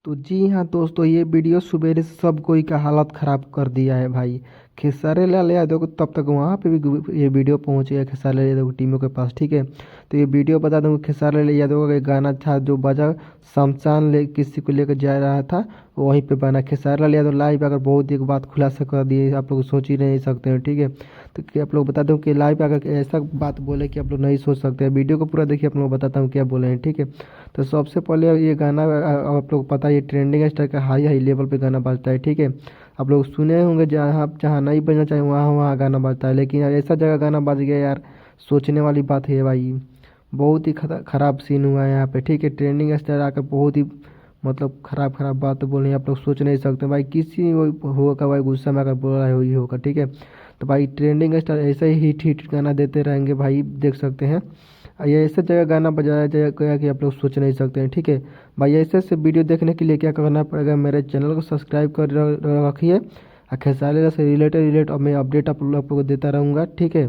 तो जी हाँ दोस्तों, ये वीडियो सवेरे से सब कोई का हालत ख़राब कर दिया है भाई। खेसारी लाल यादव को तब तक वहाँ पे भी ये वीडियो पहुँच गया खेसारी लाल यादव की टीमों के पास, ठीक है। तो ये वीडियो बता दूँ, खेसारी लाल यादव का एक गाना था जो बजा, शमशान ले किसी को लेकर जा रहा था, वहीं पे बना। खेसारी लाल यादव लाइव आकर बहुत एक बात खुलासा कर दिए, आप लोग सोच ही नहीं सकते हैं, ठीक है। तो क्या आप लोग बता दूँ कि लाइव आकर ऐसा बात बोले कि आप लोग नहीं सोच सकते हैं। वीडियो को पूरा देखिए, आप लोग बताता हूँ क्या बोले हैं, ठीक है। तो सबसे पहले ये गाना आप लोग पता है, ये ट्रेंडिंग स्टार का हाई हाई लेवल पे गाना बजता है, ठीक है। आप लोग सुने होंगे, जहाँ जहाँ नहीं बजना चाहिए वहाँ वहाँ गाना बजता है, लेकिन यार ऐसा जगह गाना बज गया यार, सोचने वाली बात है भाई। बहुत ही ख़राब सीन हुआ है यहाँ पे, ठीक है। ट्रेंडिंग स्टार आकर बहुत ही मतलब ख़राब ख़राब बात बोली, आप लोग सोच नहीं सकते भाई। किसी होगा भाई गुस्सा में आकर बोल रहा है, वही होगा, ठीक है। तो भाई ट्रेंडिंग स्टार ऐसे ही हिट हिट गाना देते रहेंगे भाई, देख सकते हैं। ये ऐसे जगह गाना बजाया जाएगा कि आप लोग सोच नहीं सकते हैं, ठीक है। भाई ऐसे ऐसे वीडियो देखने के लिए क्या करना पड़ेगा, मेरे चैनल को सब्सक्राइब कर रखिए। और खेसारी लाल से रिलेटेड मैं अपडेट आप लोग को देता रहूँगा, ठीक है।